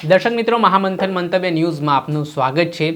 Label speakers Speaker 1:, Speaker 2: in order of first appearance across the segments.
Speaker 1: દર્શક મિત્રો, મહામંથન મંતવ્ય ન્યૂઝમાં આપનું સ્વાગત છે।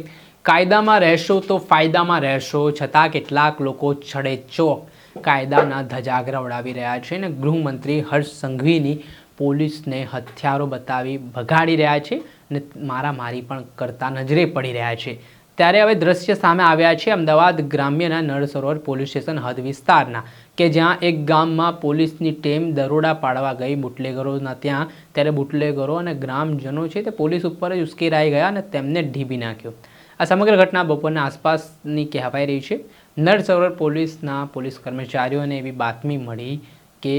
Speaker 1: કાયદામાં રહેશો તો ફાયદામાં રહેશો, છતાં કેટલાક લોકો છડેચોક કાયદાના ધજાગરા ઉડાવી રહ્યા છે અને ગૃહમંત્રી હર્ષ સંઘવીની પોલીસને હથિયારો બતાવી ભગાડી રહ્યા છે અને મારામારી પણ કરતા નજરે પડી રહ્યા છે। ત્યારે હવે દ્રશ્ય સામે આવ્યા છે અમદાવાદ ગ્રામ્યના નળ સરોવર પોલીસ સ્ટેશન હદ વિસ્તારના, કે જ્યાં એક ગામમાં પોલીસની ટીમ દરોડા પાડવા ગઈ બુટલેગરોના ત્યાં। ત્યારે બુટલેગરો અને ગ્રામજનો છે તે પોલીસ ઉપર જ ઉશ્કેરાઈ ગયા અને તેમને ઢીબી નાખ્યો। આ સમગ્ર ઘટના બપોરના આસપાસની કહેવાઈ રહી છે। નળ સરોવર પોલીસના પોલીસ કર્મચારીઓને એવી બાતમી મળી કે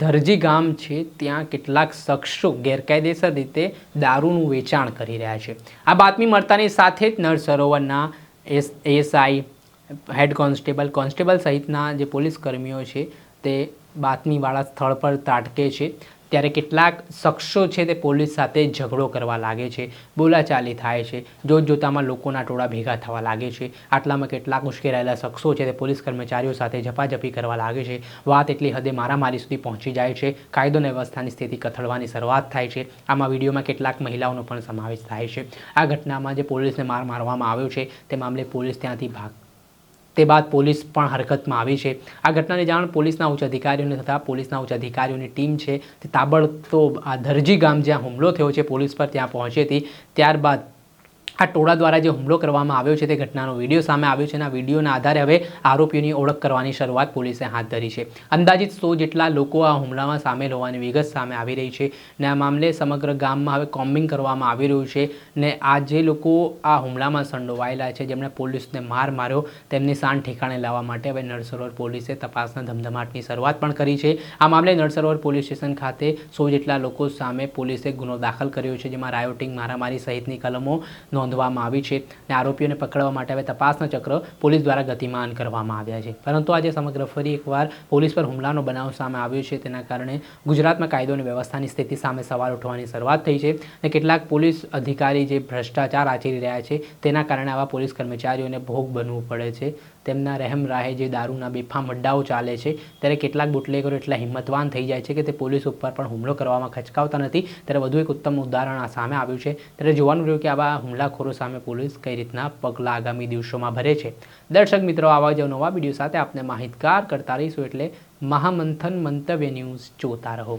Speaker 1: ધરજી ગામ છે ત્યાં કેટલાક શખ્સો ગેરકાયદેસર રીતે દારૂનું વેચાણ કરી રહ્યા છે। આ બાતમી મળતાની સાથે જ નળ સરોવરના એએસઆઈ, હેડ કોન્સ્ટેબલ સહિતના જે પોલીસ કર્મીઓ છે તે બાતમીવાળા સ્થળ પર ત્રાટકે છે। ત્યારે કેટલાક શખ્સો છે તે પોલીસ સાથે ઝઘડો કરવા લાગે છે, બોલાચાલી થાય છે, જોતજોતામાં લોકોના ટોળા ભેગા થવા લાગે છે। આટલામાં કેટલાક ઉશ્કેરાયેલા શખ્સો છે તે પોલીસ કર્મચારીઓ સાથે ઝપાઝપી કરવા લાગે છે। વાત એટલી હદે મારામારી સુધી પહોંચી જાય છે। કાયદો અને વ્યવસ્થાની સ્થિતિ કથળવાની શરૂઆત થાય છે। આમાં વિડીયોમાં કેટલાક મહિલાઓનો પણ સમાવેશ થાય છે। આ ઘટનામાં જે પોલીસને માર મારવામાં આવ્યો છે તે મામલે પોલીસ ત્યાંથી તે બાદ પોલીસ પણ હરકતમાં આવી છે। આ ઘટનાની જાણ પોલીસના ઉચ્ચ અધિકારીઓને થતાં પોલીસના ઉચ્ચ અધિકારીઓની ટીમ છે તે તાબડતોબ આ ધરજી ગામ જ્યાં હુમલો થયો છે પોલીસ પર ત્યાં પહોંચી હતી। ત્યારબાદ આ ટોળા દ્વારા જે હુમલો કરવામાં આવ્યો છે તે ઘટનાનો વિડીયો સામે આવ્યો છે અને આ વિડીયોના આધારે હવે આરોપીઓની ઓળખ કરવાની શરૂઆત પોલીસે હાથ ધરી છે। અંદાજિત 100 જેટલા લોકો આ હુમલામાં સામેલ હોવાની વિગત સામે આવી રહી છે અને આ મામલે સમગ્ર ગામમાં હવે કોમ્બિંગ કરવામાં આવી રહ્યું છે અને આ જે લોકો આ હુમલામાં સંડોવાયેલા છે, જેમણે પોલીસને માર માર્યો, તેમની શાન ઠેકાણે લાવવા માટે હવે નળ સરોવર પોલીસે તપાસના ધમધમાટની શરૂઆત પણ કરી છે। આ મામલે નળ સરોવર પોલીસ સ્ટેશન ખાતે 100 જેટલા લોકો સામે પોલીસે ગુનો દાખલ કર્યો છે, જેમાં રાયોટિંગ, મારામારી સહિતની કલમો નોંધવામાં આવી છે અને આરોપીઓને પકડવા માટે હવે તપાસના ચક્ર પોલીસ દ્વારા ગતિમાન કરવામાં આવ્યા છે। પરંતુ આજે સમગ્ર ફરી એકવાર પોલીસ પર હુમલાનો બનાવ સામે આવ્યો છે, તેના કારણે ગુજરાતમાં કાયદો અને વ્યવસ્થાની સ્થિતિ સામે સવાલ ઉઠવાની શરૂઆત થઈ છે અને કેટલાક પોલીસ અધિકારી જે ભ્રષ્ટાચાર આચરી રહ્યા છે તેના કારણે આવા પોલીસ કર્મચારીઓને ભોગ બનવું પડે છે। તેમના રહેમ રાહે જે દારૂના બેફામ અડ્ડાઓ ચાલે છે, ત્યારે કેટલાક બુટલેગરો એટલા હિંમતવાન થઈ જાય છે કે તે પોલીસ ઉપર પણ હુમલો કરવામાં ખચકાવતા નથી। ત્યારે વધુ એક ઉત્તમ ઉદાહરણ આ સામે આવ્યું છે। ત્યારે જોવાનું રહ્યું કે આવા હુમલાખોરો સામે પોલીસ કઈ રીતના પગલાં આગામી દિવસોમાં ભરે છે। દર્શક મિત્રો, આવા જ નવા વિડીયો સાથે આપને માહિતગાર કરતા રહીશું, એટલે મહામંથન મંતવ્ય ન્યૂઝ જોતા રહો।